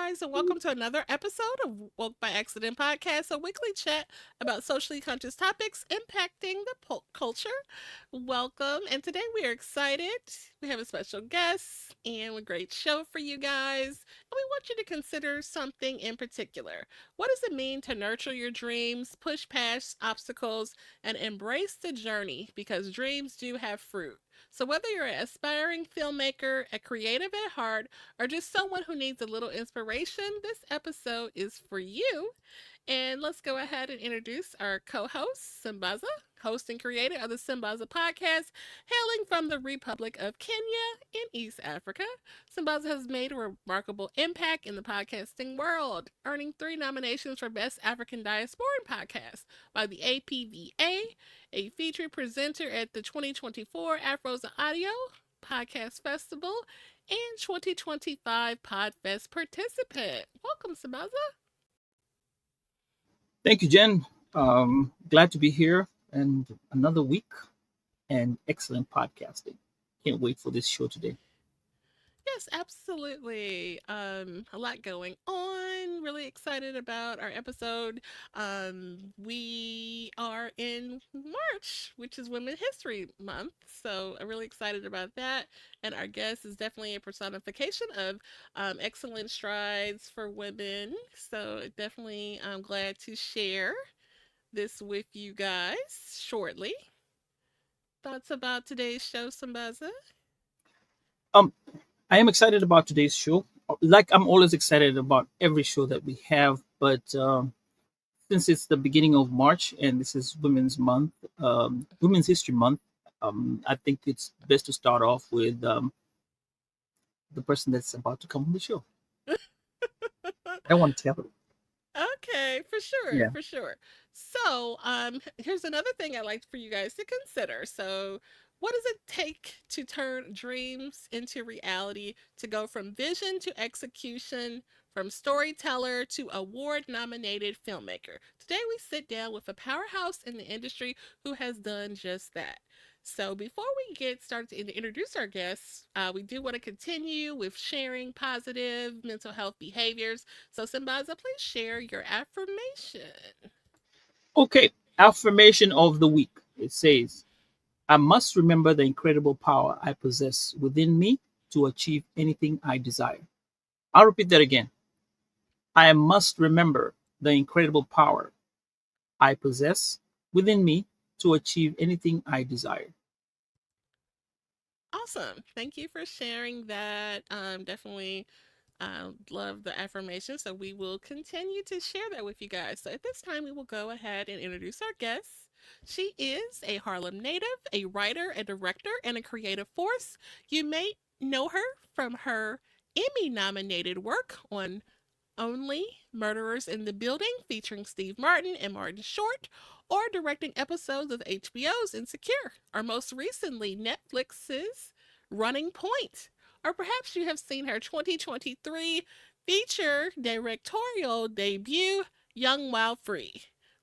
guys, and welcome to another episode of Woke by Accident Podcast, a weekly chat about socially conscious topics impacting the culture. Welcome, and today we are excited. We have a special guest and a great show for you guys. And we want you to consider something in particular. What does it mean to nurture your dreams, push past obstacles, and embrace the journey? Because dreams do have fruit. So, whether you're an aspiring filmmaker, a creative at heart, or just someone who needs a little inspiration, this episode is for you. And let's go ahead and introduce our co host, Sambaza, host and creator of the Sambaza podcast, hailing from the Republic of Kenya in East Africa. Sambaza has made a remarkable impact in the podcasting world, earning 3 nominations for Best African Diasporan Podcast by the APVA, a featured presenter at the 2024 Afros Audio Podcast Festival, and 2025 Podfest participant. Welcome, Sambaza. Thank you, Jen. Glad to be here and another week and excellent podcasting. Can't wait for this show today. Yes, absolutely. A lot going on. Really excited about our episode. We are in March, which is Women's History Month. So I'm really excited about that. And our guest is definitely a personification of excellent strides for women. So definitely I'm glad to share this with you guys shortly. Thoughts about today's show, Sambaza? Um, I am excited about today's show. Like I'm always excited about every show that we have, but since it's the beginning of March and this is Women's Month, Women's History Month, I think it's best to start off with the person that's about to come on the show. I don't want to tell her. Okay, for sure, Yeah. for sure. So, here's another thing I'd like for you guys to consider. So, what does it take to turn dreams into reality, to go from vision to execution, from storyteller to award nominated filmmaker? Today, we sit down with a powerhouse in the industry who has done just that. So, before we get started to introduce our guests, we do want to continue with sharing positive mental health behaviors. So, Simbaza, please share your affirmation. Okay. Affirmation of the week. It says, I must remember the incredible power I possess within me to achieve anything I desire. I'll repeat that again. I must remember the incredible power I possess within me to achieve anything I desire. Awesome. Thank you for sharing that. Definitely love the affirmation. So, we will continue to share that with you guys. So, at this time, we will go ahead and introduce our guest. She is a Harlem native, a writer, a director, and a creative force. You may know her from her Emmy nominated work on Only Murderers in the Building, featuring Steve Martin and Martin Short, or directing episodes of HBO's Insecure, or most recently Netflix's Running Point. Or perhaps you have seen her 2023 feature directorial debut, Young Wild Free,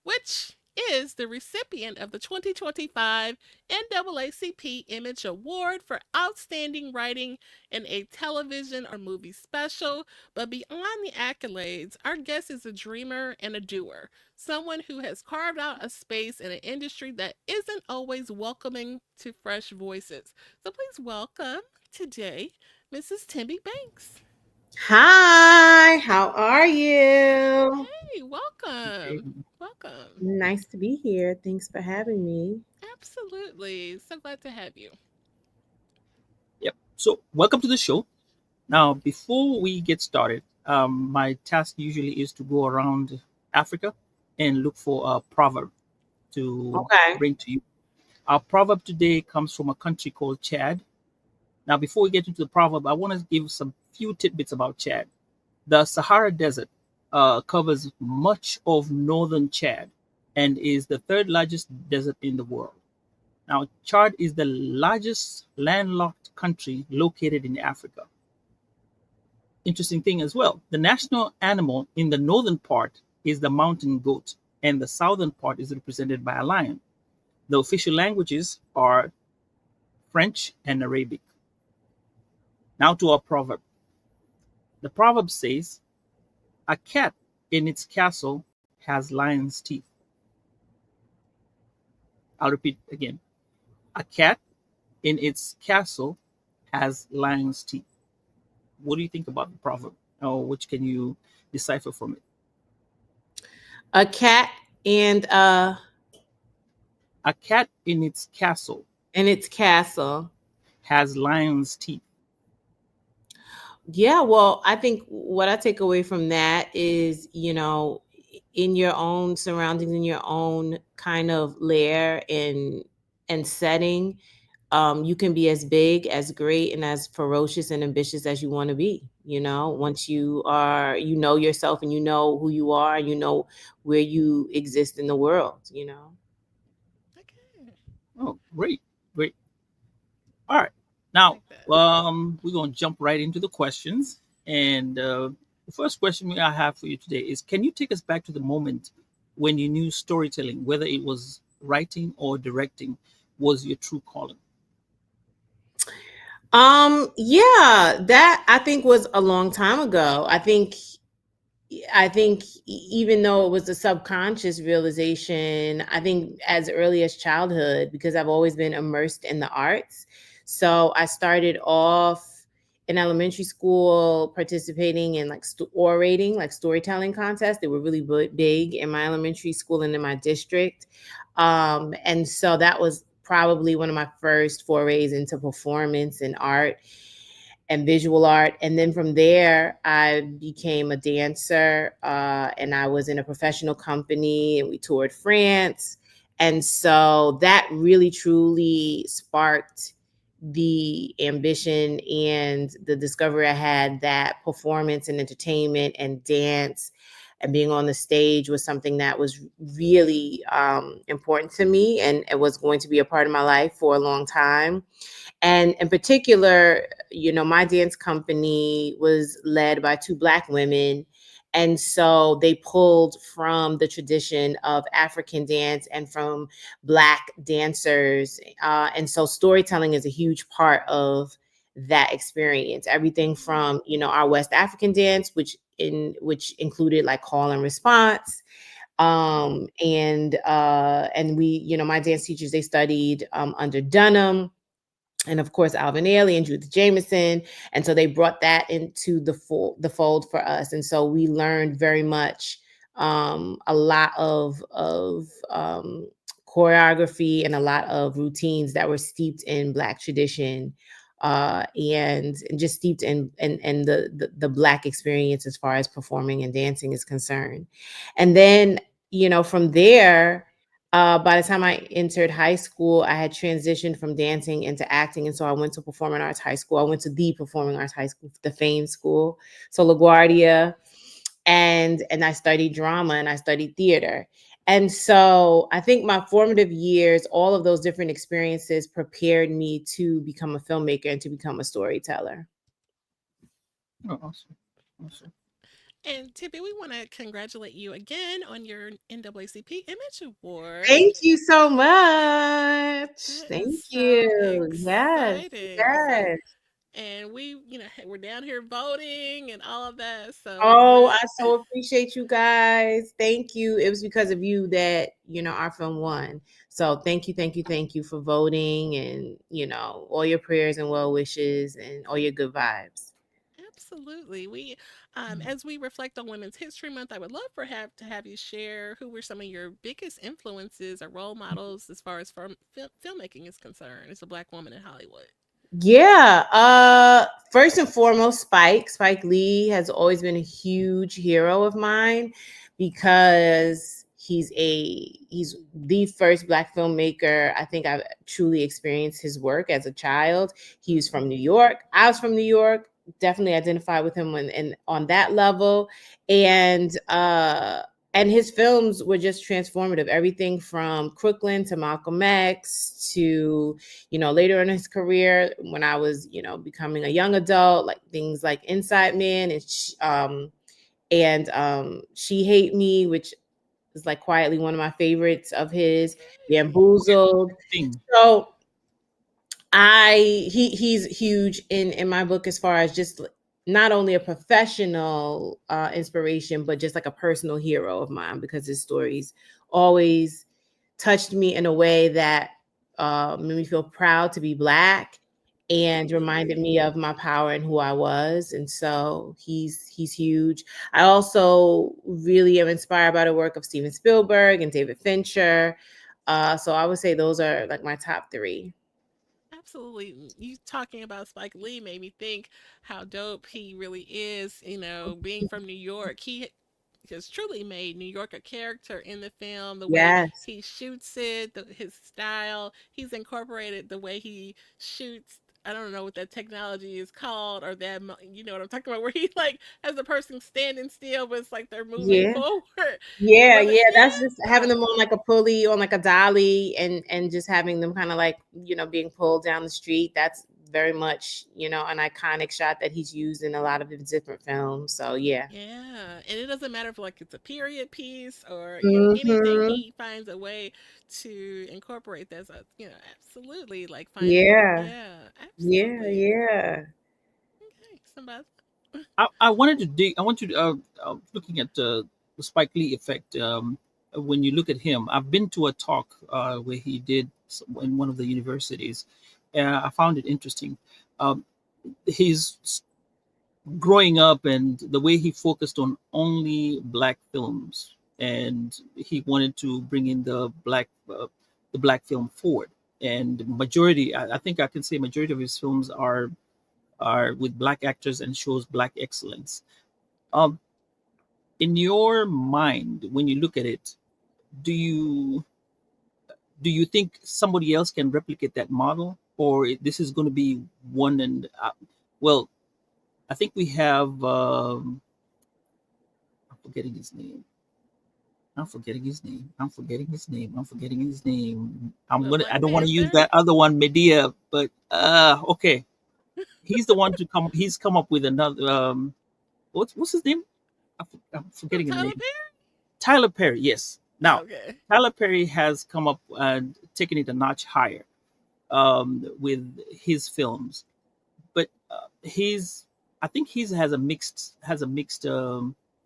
which is the recipient of the 2025 NAACP Image Award for Outstanding Writing in a Television or Movie Special. But beyond the accolades, our guest is a dreamer and a doer, someone who has carved out a space in an industry that isn't always welcoming to fresh voices. So please welcome today Mrs. Thembi Banks. Hi, how are you? Hey, welcome. Welcome. Nice to be here. Thanks for having me. Absolutely. So glad to have you. Yep. So, welcome to the show. Now, before we get started, my task usually is to go around Africa and look for a proverb to Okay. bring to you. Our proverb today comes from a country called Chad. Now, before we get into the proverb, I want to give some few tidbits about Chad. The Sahara Desert covers much of northern Chad and is the third largest desert in the world. Now, Chad is the largest landlocked country located in Africa. Interesting thing as well, the national animal in the northern part is the mountain goat, and the southern part is represented by a lion. The official languages are French and Arabic. Now to our proverb. The proverb says, A cat in its castle has lion's teeth. I'll repeat again. A cat in its castle has lion's teeth. What do you think about the proverb? Or which can you decipher from it? A cat and A cat in its castle and its castle. has lion's teeth. Yeah, well, I think what I take away from that is, in your own surroundings, in your own kind of lair and setting, you can be as big, as great, and as ferocious and ambitious as you want to be. Once you know yourself and you know who you are, and you know where you exist in the world. Okay. Oh, great, great. All right. I Now, like that. we're going to jump right into the questions. And the first question I have for you today is, can you take us back to the moment when you knew storytelling, whether it was writing or directing, was your true calling? Yeah, that I think was a long time ago. I think even though it was a subconscious realization, I think as early as childhood, because I've always been immersed in the arts. So I started off in elementary school participating in like orating, like storytelling contests. They were really big in my elementary school and in my district. And so that was probably one of my first forays into performance and art and visual art. And then from there, I became a dancer, and I was in a professional company and we toured France. And so that really truly sparked the ambition and the discovery I had that performance and entertainment and dance and being on the stage was something that was really important to me, and it was going to be a part of my life for a long time. And in particular, my dance company was led by two Black women. And so they pulled from the tradition of African dance and from Black dancers. And so storytelling is a huge part of that experience. Everything from, our West African dance, which included like call and response, and we, my dance teachers, they studied under Dunham, and of course Alvin Ailey and Judith Jameson. And so they brought that into the fold for us. And so we learned very much, a lot of choreography and a lot of routines that were steeped in Black tradition, and just steeped in the Black experience as far as performing and dancing is concerned. And then, from there, by the time I entered high school, I had transitioned from dancing into acting. And so I went to performing arts high school. I went to the performing arts high school, the Fame School, so LaGuardia. And I studied drama and I studied theater. And so I think my formative years, all of those different experiences prepared me to become a filmmaker and to become a storyteller. Oh, awesome. Awesome. And Tippy, we want to congratulate you again on your NAACP Image Award. Thank you so much. That is Thank so you. Yes. exciting. So, Yes. and we, we're down here voting and all of that. So Oh, we're I so appreciate you guys. Thank you. It was because of you that, our film won. So thank you, thank you, thank you for voting, and, all your prayers and well wishes and all your good vibes. absolutely. As we reflect on Women's History Month, I would love for have to have you share who were some of your biggest influences or role models as far as filmmaking is concerned as a Black woman in Hollywood. Yeah. First and foremost, Spike Lee has always been a huge hero of mine because he's the first Black filmmaker I think I've truly experienced his work as a child. He was from New York. I was from New York. Definitely identify with him on that level. And his films were just transformative. Everything from Crooklyn to Malcolm X to, later in his career, when I was, becoming a young adult, like things like Inside Man and She Hate Me, which is like quietly one of my favorites of his, Bamboozled. Thing. So he's huge in my book as far as just not only a professional inspiration, but just like a personal hero of mine, because his stories always touched me in a way that made me feel proud to be Black and reminded me of my power and who I was. And so he's huge. I also really am inspired by the work of Steven Spielberg and David Fincher. So I would say those are like my top three. Absolutely. You talking about Spike Lee made me think how dope he really is. You know, being from New York, he has truly made New York a character in the film. The way Yes. he shoots it, his style, he's incorporated the way he shoots. I don't know what that technology is called, or that you know what I'm talking about, where he like has the person standing still, but it's like they're moving Yeah. forward. Yeah, Whether yeah, that's just yeah, having them on like a pulley, on like a dolly, and just having them kind of like, being pulled down the street. That's very much, an iconic shot that he's used in a lot of his different films. So yeah. yeah, and it doesn't matter if like it's a period piece or anything. Mhm. He finds a way to incorporate that. So, absolutely like finding. Yeah. Yeah, Yeah, absolutely. yeah. Okay, somebody. I wanted to dig. I want you to looking at the Spike Lee effect. When you look at him, I've been to a talk where he did in one of the universities. I found it interesting. Um, his growing up and the way he focused on only black films, and he wanted to bring in the black film forward. And majority, I think I can say majority of his films are with black actors and shows black excellence. Um, in your mind, when you look at it, do you do you think somebody else can replicate that model, or this is going to be one and well, I think we have. I'm forgetting his name. I'm forgetting his name. I'm forgetting his name. I'm forgetting his name. I'm The gonna. I Black don't want to use Panther. that other one, Medea, but okay. He's the one to come. He's come up with another. What's his name? I'm Oh, forgetting the Tyler name. Tyler Perry, yes. Perry. Now, Okay. Tyler Perry has come up and taken it a notch higher with his films, but I think he's has a mixed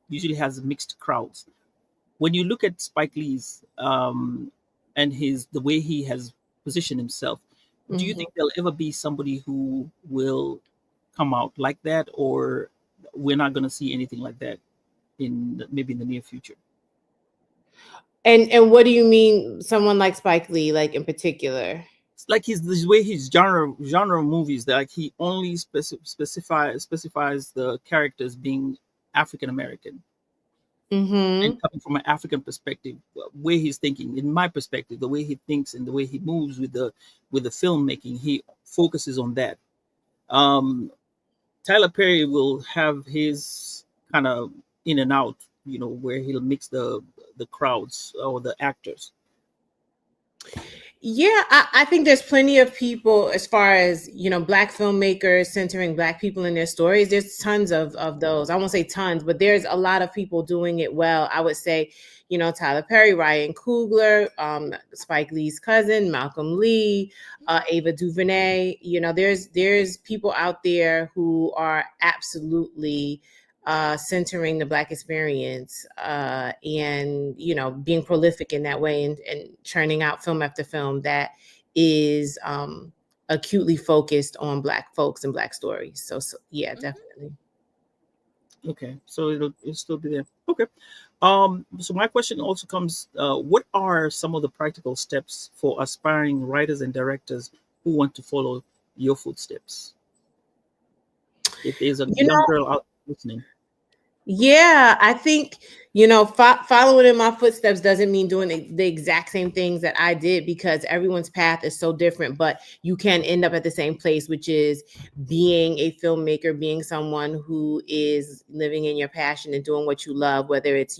usually has mixed crowds. When you look at Spike Lee's and his the way he has positioned himself, do you Mhm. think there'll ever be somebody who will come out like that, or we're not going to see anything like that maybe in the near future? And what do you mean, someone like Spike Lee, like in particular? Like his the way his genre movies that like he only specifies the characters being African American and Mhm. coming from an African perspective, where he's thinking. In my perspective, the way he thinks and the way he moves with the filmmaking, he focuses on that. Um, Tyler Perry will have his kind of in and out, where he'll mix the crowds or the actors. Yeah, I think there's plenty of people, as far as, Black filmmakers centering Black people in their stories. There's tons of those. I won't say tons, but there's a lot of people doing it well. I would say, Tyler Perry, Ryan Coogler, Spike Lee's cousin, Malcolm Lee, Ava DuVernay. There's people out there who are absolutely centering the Black experience, and being prolific in that way, and churning out film after film that is acutely focused on Black folks and Black stories. So yeah, Mm-hmm. definitely. Okay, so it'll still be there. Okay. So my question also comes: what are some of the practical steps for aspiring writers and directors who want to follow your footsteps? If there's a You young know, girl out listening, Yeah, I think, following in my footsteps doesn't mean doing the exact same things that I did, because everyone's path is so different, but you can end up at the same place, which is being a filmmaker, being someone who is living in your passion and doing what you love, whether it's,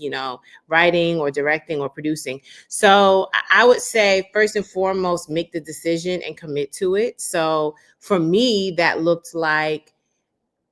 writing or directing or producing. So I would say, first and foremost, make the decision and commit to it. So for me, that looked like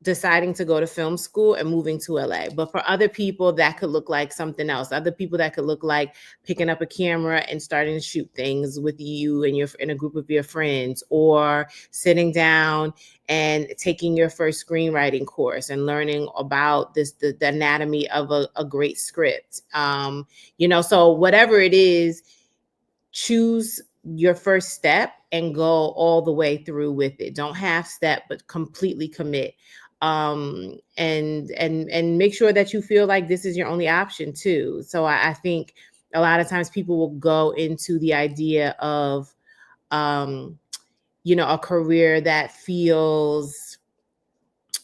deciding to go to film school and moving to LA. But for other people, that could look like something else. Other people, that could look like picking up a camera and starting to shoot things with you and your in a group of your friends, or sitting down and taking your first screenwriting course and learning about the anatomy of a great script. So whatever it is, choose your first step and go all the way through with it. Don't half step, but completely commit. And make sure that you feel like this is your only option too. So I think a lot of times people will go into the idea of a career that feels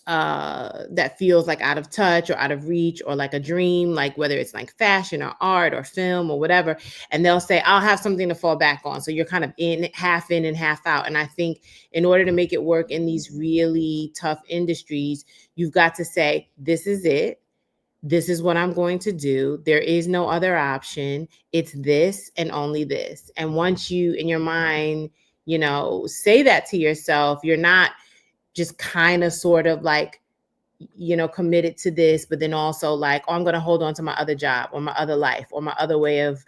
like out of touch or out of reach, or like a dream, like whether it's like fashion or art or film or whatever. And they'll say, I'll have something to fall back on. So you're kind of in and half out. And I think in order to make it work in these really tough industries, you've got to say, this is it. This is what I'm going to do. There is no other option. It's this and only this. And once you in your mind, say that to yourself, you're not just kind of sort of like, committed to this, but then also like, oh, I'm going to hold on to my other job or my other life or my other way of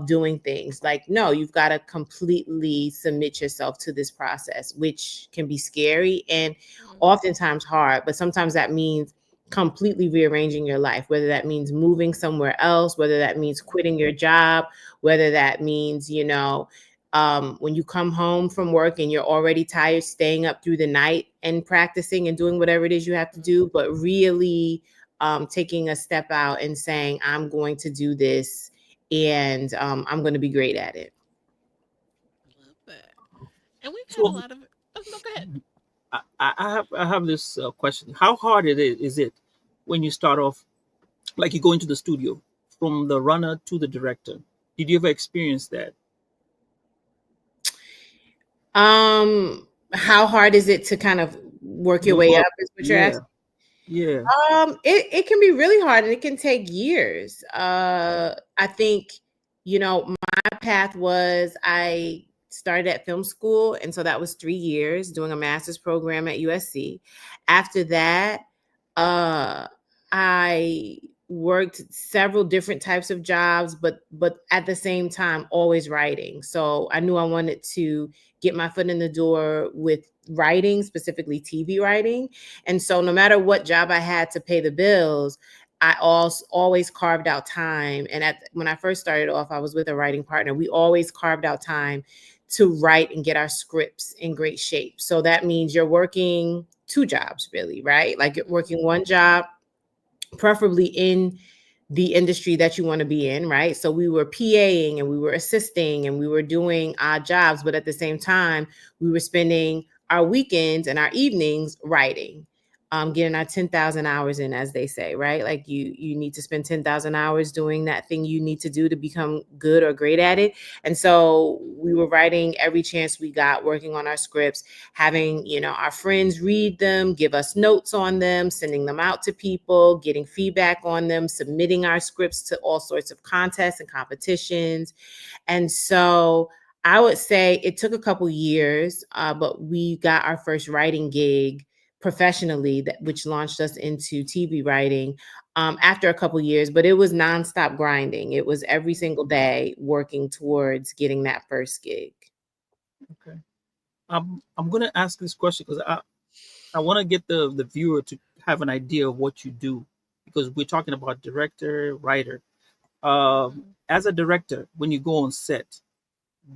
doing things. Like, no, you've got to completely submit yourself to this process, which can be scary and oftentimes hard, but sometimes that means completely rearranging your life, whether that means moving somewhere else, whether that means quitting your job, whether that means, when you come home from work and you're already tired, staying up through the night and practicing and doing whatever it is you have to do, but really taking a step out and saying, I'm going to do this, and I'm going to be great at it. I love that. And we've had a So lot of. Oh, no, go ahead. I have this question. How hard is it when you start off, like you go into the studio from the runner to the director? Did you ever experience that? How hard is it to kind of work your Move way up. up, is what you're Yeah, asking? yeah. It can be really hard, and it can take years. I think, my path was, I started at film school, and so that was 3 years doing a master's program at USC. After that, uh, I worked several different types of jobs, but at the same time, always writing. So I knew I wanted to get my foot in the door with writing, specifically TV writing. And so no matter what job I had to pay the bills, I also always carved out time. And when I first started off, I was with a writing partner. We always carved out time to write and get our scripts in great shape. So that means you're working two jobs, really, right? Like you're working one job, preferably in the industry that you want to be in, right? So we were PAing and we were assisting and we were doing odd jobs, but at the same time, we were spending our weekends and our evenings writing, getting our 10,000 hours in, as they say, right? Like you need to spend 10,000 hours doing that thing you need to do to become good or great at it. And so we were writing every chance we got, working on our scripts, having, our friends read them, give us notes on them, sending them out to people, getting feedback on them, submitting our scripts to all sorts of contests and competitions. And so I would say it took a couple years, but we got our first writing gig professionally, which launched us into TV writing after a couple years. But it was nonstop grinding. It was every single day working towards getting that first gig. Okay. I'm gonna ask this question because I want to get the viewer to have an idea of what you do, because we're talking about director, writer. As a director, when you go on set,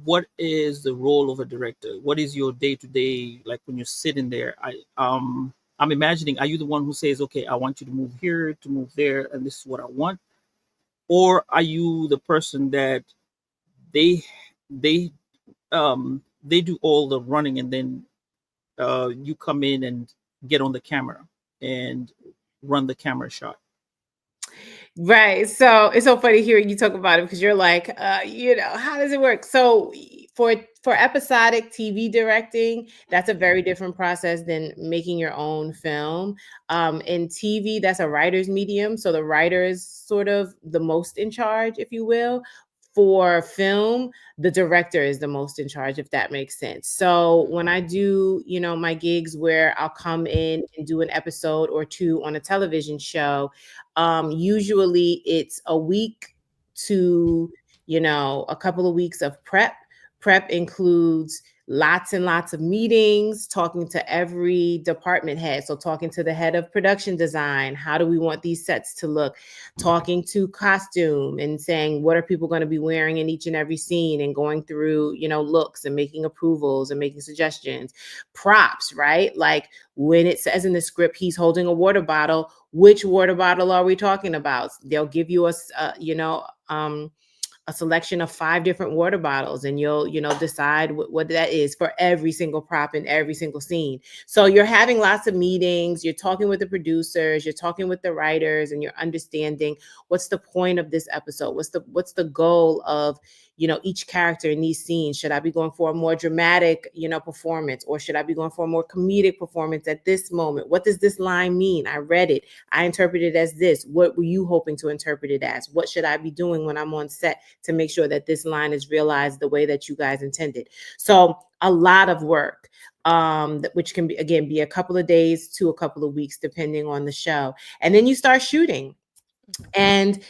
what is the role of a director? What is your day to day like when you're sitting there? I'm imagining, are you the one who says, okay, I want you to move here, to move there, and this is what I want? Or are you the person that they they they do all the running, and then you come in and get on the camera and run the camera shot? Right. So it's so funny hearing you talk about it, because you're like, how does it work? So for episodic TV directing, that's a very different process than making your own film. In TV, that's a writer's medium. So the writer is sort of the most in charge, if you will. for film, the director is the most in charge, if that makes sense. So Mhm. when I do, my gigs where I'll come in and do an episode or two on a television show, usually it's a week to, a couple of weeks of prep. Prep includes lots and lots of meetings, talking to every department head. So, talking to the head of production design, how do we want these sets to look? Talking to costume and saying, what are people going to be wearing in each and every scene, and going through, looks and making approvals and making suggestions. Props, right? Like when it says in the script, he's holding a water bottle, which water bottle are we talking about? They'll give you a selection of 5 different water bottles, and you'll decide what that is for every single prop in every single scene. So you're having lots of meetings, you're talking with the producers, you're talking with the writers, and you're understanding what's the point of this episode, what's the goal of each character in these scenes. Should I be going for a more dramatic performance, or should I be going for a more comedic performance at this moment? What does this line mean? I read it, I interpreted it as this. What were you hoping to interpret it as? What should I be doing when I'm on set to make sure that this line is realized the way that you guys intended? So a lot of work, which can be, again, be a couple of days to a couple of weeks depending on the show. And then you start shooting. Mhm. And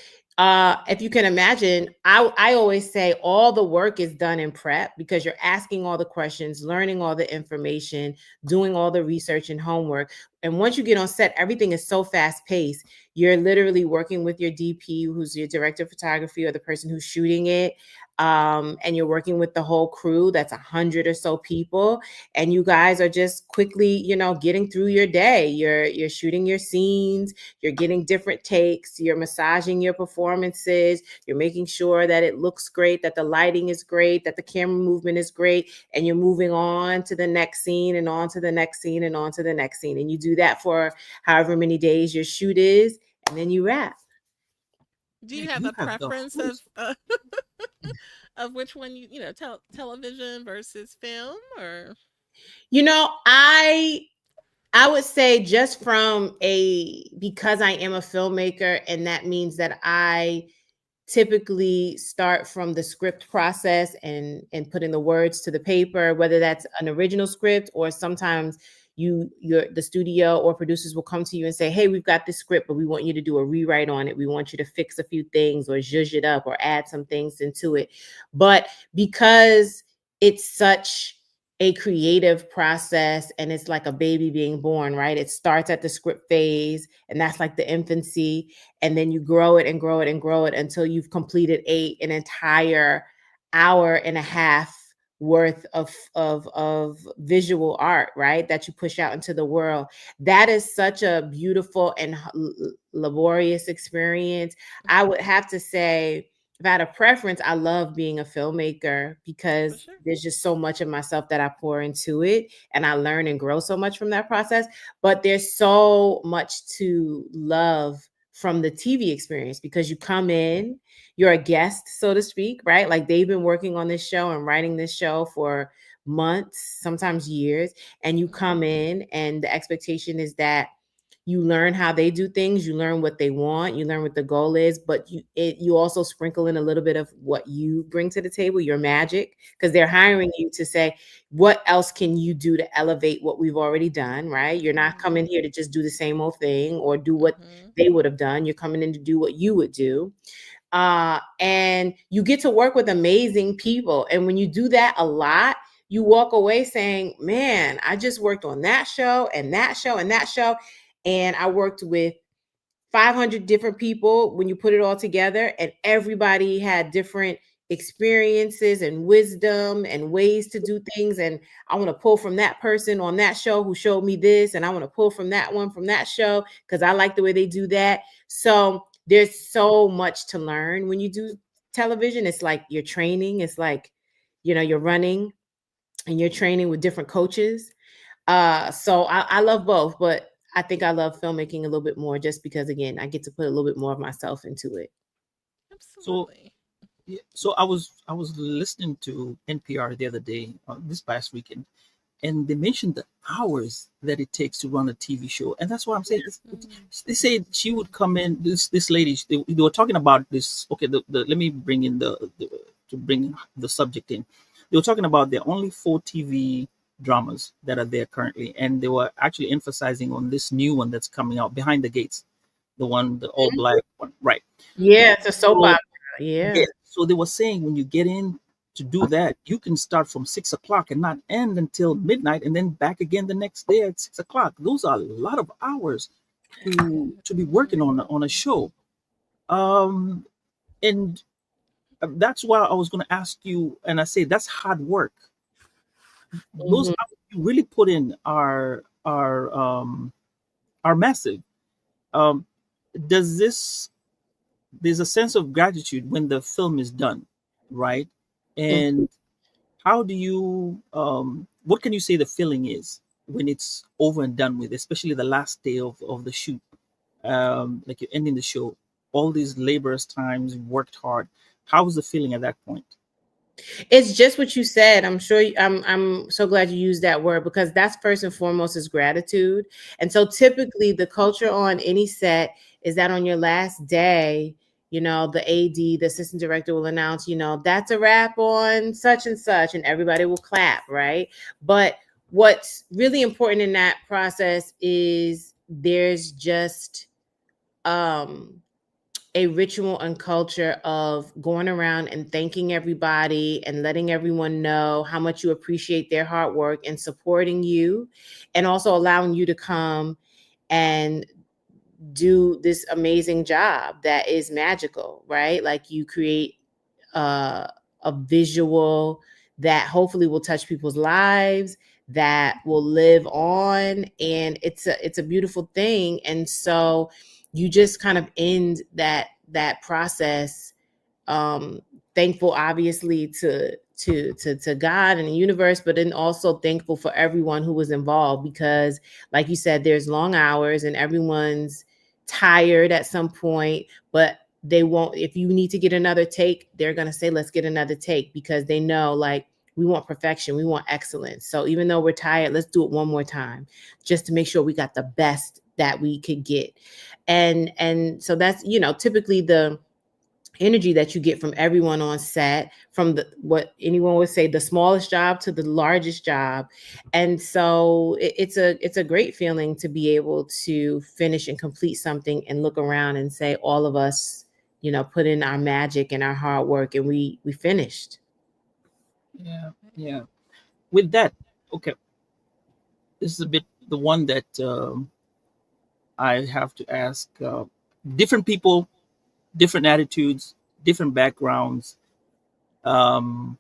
if you can imagine, I always say all the work is done in prep, because you're asking all the questions, learning all the information, doing all the research and homework. And once you get on set, everything is so fast paced. You're literally working with your DP, who's your director of photography, or the person who's shooting it. And you're working with the whole crew, that's 100 or so people, and you guys are just quickly, getting through your day. You're shooting your scenes, you're getting different takes, you're massaging your performances, you're making sure that it looks great, that the lighting is great, that the camera movement is great, and you're moving on to the next scene and on to the next scene and on to the next scene. And you do that for however many days your shoot is, and then you wrap. Do Yeah, you have you a have the preference of host. of which one television versus film, or? You know, I would say, just from a because I am a filmmaker, and that means that I typically start from the script process and putting the words to the paper, whether that's an original script, or sometimes the studio or producers will come to you and say, hey, we've got this script, but we want you to do a rewrite on it, we want you to fix a few things or zhuzh it up or add some things into it. But because it's such a creative process, and it's like a baby being born, right? It starts at the script phase, and that's like the infancy, and then you grow it and grow it and grow it until you've completed an entire hour and a half worth of visual art, right, that you push out into the world. That is such a beautiful and laborious experience. I Mhm. would have to say, if I had a preference, I love being a filmmaker, For because sure. there's just so much of myself that I pour into it, and I learn and grow so much from that process. But there's so much to love from the TV experience, because you come in, you're a guest, so to speak, right? Like, they've been working on this show and writing this show for months, sometimes years, and you Mhm. come in, and the expectation is that you learn how they do things, you learn what they want, you learn what the goal is, but you also sprinkle in a little bit of what you bring to the table, your magic, because they're Mhm. hiring you to say, what else can you do to elevate what we've already done, right? You're not coming Mhm. here to just do the same old thing or do what Mhm. they would have done. You're coming in to do what you would do. And you get to work with amazing people. And when you do that a lot, you walk away saying, man, I just worked on that show and that show and that show. And I worked with 500 different people when you put it all together, and everybody had different experiences and wisdom and ways to do things. And I want to pull from that person on that show who showed me this, and I want to pull from that one from that show because I like the way they do that. So there's so much to learn when you do television. It's like you're training, it's like, you're running and you're training with different coaches. So I love both, but I think I love filmmaking a little bit more, just because, again, I get to put a little bit more of myself into it. So Absolutely. yeah, so I was listening to NPR the other day, this past weekend, and they mentioned the hours that it takes to run a TV show, and that's why I'm saying Mm. they say she would come in. This lady, they were talking about this. Okay, let me bring in the to bring the subject in. They were talking about there are only 4 TV dramas that are there currently, and they were actually emphasizing on this new one that's coming out, Behind the Gates, the one, the all black one, right? Yeah, it's a soap So opera. Yeah. yeah, so they were saying when you get in to do that, you can start from 6 o'clock and not end until midnight, and then back again the next day at 6 o'clock. Those are a lot of hours to be working on a show. Um, and that's why I was going to ask you, and I say that's hard work. Those Mhm. hours you really put in are massive. Um, does this There's a sense of gratitude when the film is done, right? And how do you what can you say the feeling is when it's over and done with, especially the last day of the shoot, like you're ending the show, all these laborious times, you worked hard. How was the feeling at that point? It's just what you said. I'm sure I'm so glad you used that word because that's first and foremost is gratitude. And so typically the culture on any set is that on your last day, the AD, the assistant director will announce, that's a wrap on such and such, and everybody will clap, right? But what's really important in that process is there's just um a ritual and culture of going around and thanking everybody and letting everyone know how much you appreciate their hard work and supporting you, and also allowing you to come and do this amazing job that is magical, right? Like you create uh, a visual that hopefully will touch people's lives, that will live on, and it's a beautiful thing. And so you just kind of end that process, um thankful obviously to God and the universe, but then also thankful for everyone who was involved, because like you said, there's long hours and everyone's tired at some point, but they won't, if you need to get another take, they're going to say let's get another take, because they know, like, we want perfection, we want excellence. So even though we're tired, let's do it one more time just to make sure we got the best that we could get. And so that's, typically the energy that you get from everyone on set, from the what anyone would say the smallest job to the largest job. And so it's a great feeling to be able to finish and complete something and look around and say all of us, put in our magic and our hard work, and we finished. Yeah, yeah. With that, okay, this is a bit the one that I have to ask. Different people, different attitudes, different backgrounds. Um,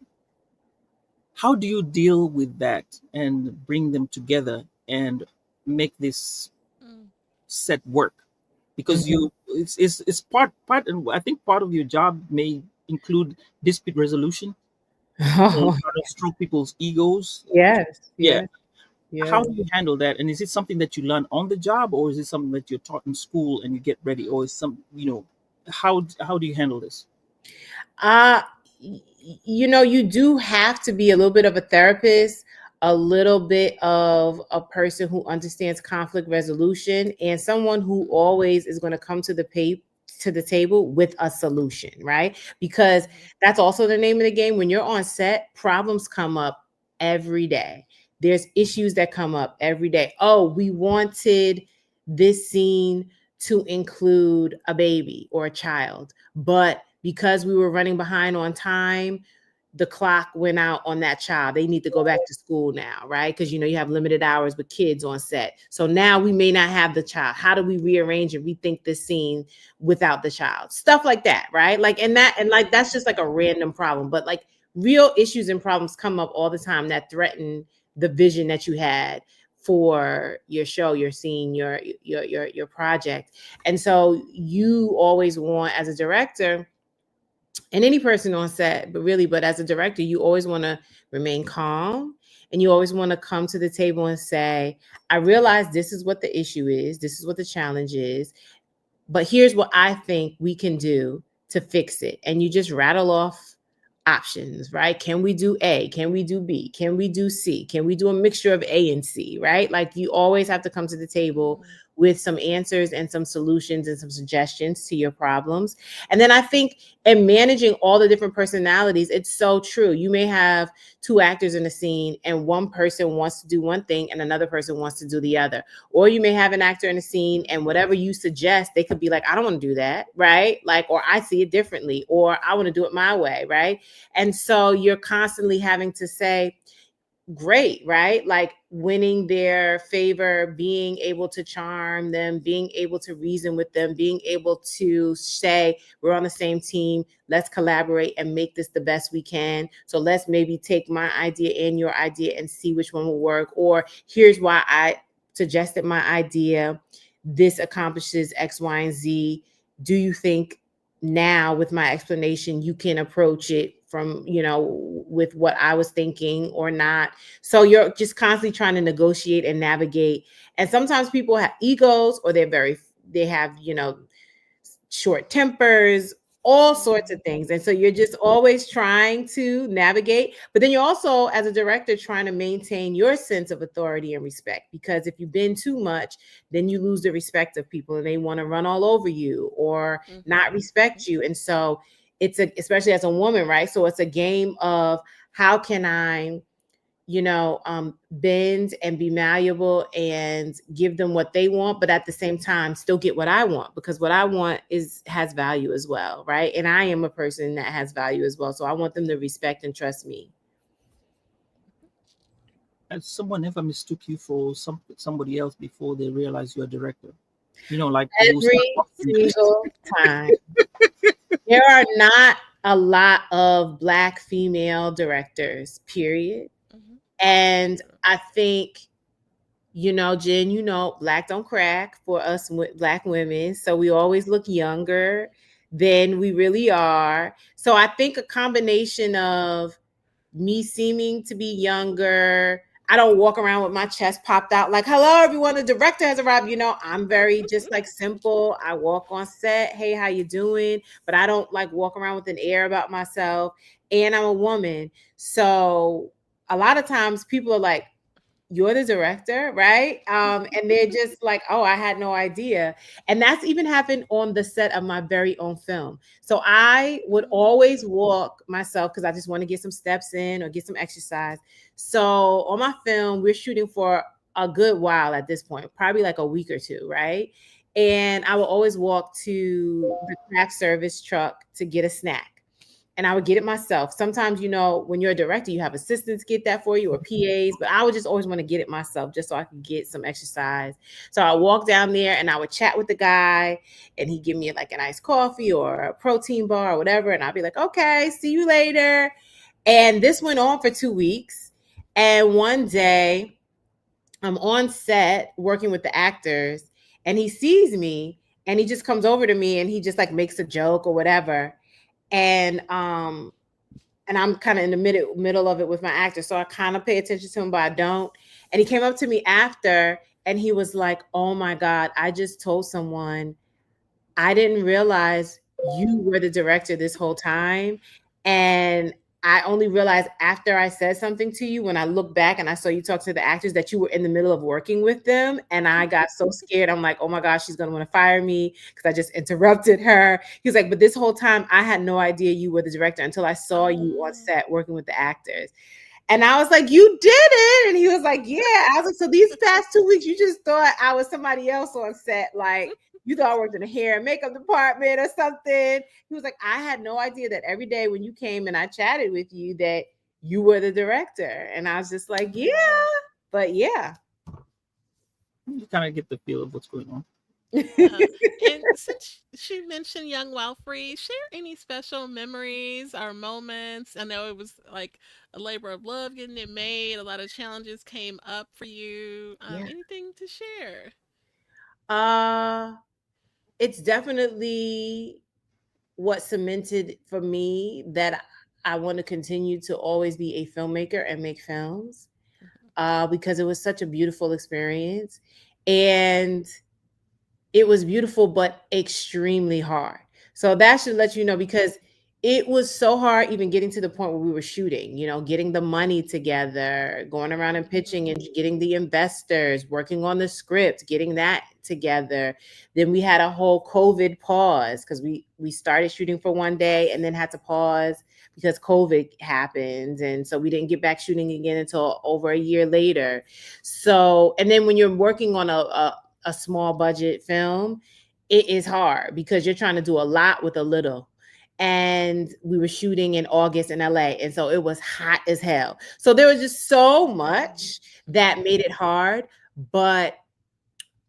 how do you deal with that and bring them together and make this Mm. set work? Because Mhm. it's part, and I think part of your job may include dispute resolution and Oh, try to stroke people's egos. yes, Yeah. yes, How yes. do you handle that? And is it something that you learn on the job, or is it something that you're taught in school and you get ready, or Mm. is how do you handle this? Uh, you do have to be a little bit of a therapist, a little bit of a person who understands conflict resolution, and someone who always is going to come to the table with a solution, right? Because that's also the name of the game. When you're on set, problems come up every day. There's issues that come up every day. Oh, we wanted this scene to include a baby or a child, but because we were running behind on time, the clock went out on that child. They need to go back to school now, right? Because you have limited hours with kids on set. So now we may not have the child. How do we rearrange and rethink this scene without the child? Stuff like that, right? Like, and like that's just like a random problem. But like real issues and problems come up all the time that threaten the vision that you had for your show, your scene, your project. And so you always want, as a director, and any person on set, but as a director, you always want to remain calm, and you always want to come to the table and say, I realize this is what the issue is, this is what the challenge is, but here's what I think we can do to fix it. And you just rattle off options, right? Can we do A? Can we do B? Can we do C? Can we do a mixture of A and C, right? Like you always have to come to the table Mm, with some answers and some solutions and some suggestions to your problems. And then I think in managing all the different personalities, it's so true. You may have two actors in a scene and one person wants to do one thing and another person wants to do the other. Or you may have an actor in a scene and mhm, whatever you suggest, they could be like, I don't want to do that, right? Like, or I see it differently, or I want to do it my way, right? And so you're constantly having to say, great, right? Like winning their favor, being able to charm them, being able to reason with them, being able to say, we're on the same team, let's collaborate and make this the best we can. So let's maybe take my idea and your idea and see which one will work. Or here's why I suggested my idea. This accomplishes X, Y, and Z. Do you think now with my explanation you can approach it from, with what I was thinking or not? So you're just constantly trying to negotiate and navigate. And sometimes people have egos, or they have, short tempers, all sorts of mhm, things. And so you're just always trying to navigate. But then you're also, as a director, trying to maintain your sense of authority and respect. Because if you bend too much, then you lose the respect of people and they want to run all over you or not mhm, respect you. And so especially as a woman, right? So it's a game of how can I bend and be malleable and give them what they want, but at the same time still get what I want, because what I want has value as well, right? And I am a person that has value as well, so I want them to respect and trust me. Has someone ever mistook you for somebody else before they realize you're a director? You know, like you start Every talking. single time. There are not a lot of black female directors, period. mhm. And Yeah. I think, Jen, black don't crack for us black women. So we always look younger than we really are. So I think a combination of me seeming to be younger. I don't walk around with my chest popped out like, hello, everyone, the director has arrived. I'm very just like simple. I walk on set. Hey, how you doing? But I don't like walk around with an air about myself. And I'm a woman. So a lot of times people are like, you're the director, right? And they're just like, oh, I had no idea. And that's even happened on the set of my very own film. So I would always Mm, walk myself because I just want to get some steps in or get some exercise. So on my film, we're shooting for a good while at this point, probably like a week or two, right? And I will always walk to the craft service truck to get a snack, and I would get it myself. Sometimes, when you're a director, you have assistants get that for you or PAs, but I would just always want to get it myself just so I could get some exercise. So I walk down there and I would chat with the guy, and he'd give me like an iced coffee or a protein bar or whatever. And I'd be like, okay, see you later. And this went on for 2 weeks. And one day I'm on set working with the actors, and he sees me and he just comes over to me and he just like makes a joke or whatever. And I'm kind of in the middle of it with my actor, so I kind of pay attention to him, but I don't. And he came up to me after, and he was like, "Oh my God, I just told someone I didn't realize you were the director this whole time. And I only realized after I said something to you, when I looked back and I saw you talk to the actors, that you were in the middle of working with them. And I got so scared. I'm like, oh my gosh, she's going to want to fire me because I just interrupted her." He was like, "But this whole time, I had no idea you were the director until I saw you on oh. set working with the actors." And I was like, "You did it?" And he was like, "Yeah." I was like, "So these past 2 weeks, you just thought I was somebody else on set? Like, you thought I worked in the hair and makeup department or something?" He was like, "I had no idea that every day when you came and I chatted with you that you were the director." And I was just like, "Yeah." Oh. But yeah. You kind of get the feel of what's going on. Yeah. And since she mentioned Young While Free, share any special memories or moments. I know it was like a labor of love getting it made. A lot of challenges came up for you. Yeah. Anything to share? Uh it's definitely what cemented for me that I want to continue to always be a filmmaker and make films, because it was such a beautiful experience. And it was beautiful, but extremely hard. So that should let you know, because it was so hard even getting to the point where we were shooting, getting the money together, going around and pitching and getting the investors, working on the script, getting that together. Then we had a whole COVID pause because we started shooting for one day and then had to pause because COVID happened. And so we didn't get back shooting again until over a year later. So, and then when you're working on a small budget film, it is hard because you're trying to do a lot with a little. And we were shooting in August in LA. And so it was hot as hell. So there was just so much that made it hard. But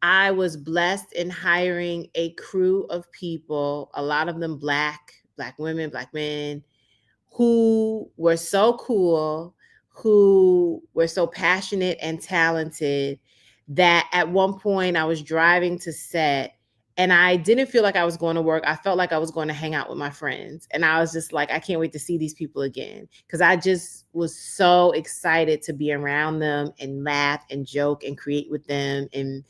I was blessed in hiring a crew of people, a lot of them black women, black men, who were so cool, who were so passionate and talented that at one point I was driving to set and I didn't feel like I was going to work. I felt like I was going to hang out with my friends. And I was just like, I can't wait to see these people again. Because I just was so excited to be around them and laugh and joke and create with them and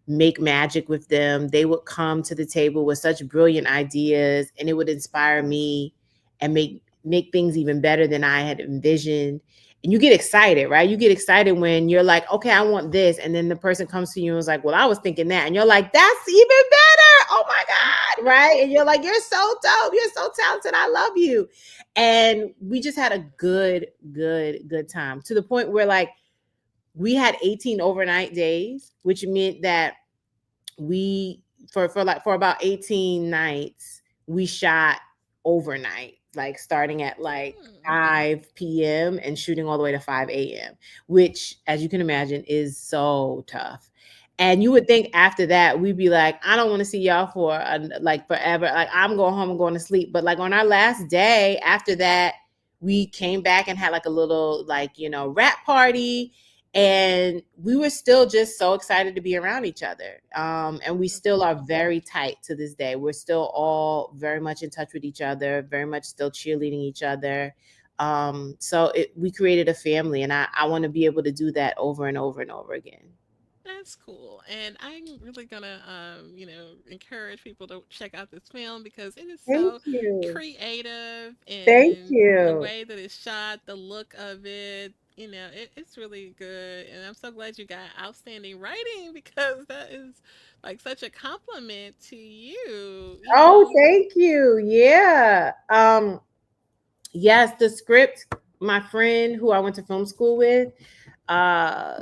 make magic with them. They would come to the table with such brilliant ideas and it would inspire me and make things even better than I had envisioned. And you get excited, right? You get excited when you're like, okay, I want this. And then the person comes to you and is like, well, I was thinking that. And you're like, that's even better. Oh my God. Right. And you're like, you're so dope. You're so talented. I love you. And we just had a good time to the point where like we had 18 overnight days, which meant that we for about 18 nights we shot overnight, like starting at like Mm. 5 p.m. and shooting all the way to 5 a.m., which as you can imagine is so tough. And you would think after that we'd be like, I don't want to see y'all for like forever, like I'm going home and going to sleep. But like on our last day after that, we came back and had like a little like rap party, and we were still just so excited to be around each other. And we still are very tight to this day. We're still all very much in touch with each other, very much still cheerleading each other. We created a family, and I want to be able to do that over and over and over again. That's cool. And I'm really gonna encourage people to check out this film because it is Thank so you. creative Thank and the you. way that it's shot, the look of it, it's really good. And I'm so glad you got outstanding writing because that is like such a compliment to you, you Oh, know. thank you. Yeah. Yes, the script, my friend who I went to film school with,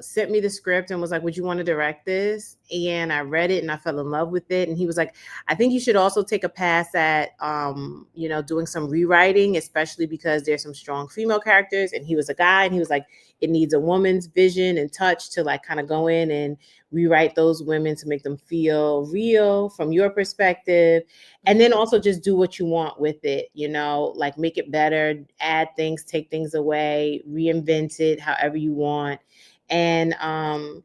sent me the script and was like, would you want to direct this? And I read it and I fell in love with it. And he was like, I think you should also take a pass at doing some rewriting, especially because there's some strong female characters. And he was a guy and he was like, it needs a woman's vision and touch to like kind of go in and rewrite those women to make them feel real from your perspective. And then Mm-hmm. also just do what you want with it, like make it better, add things, take things away, reinvent it however you want. And um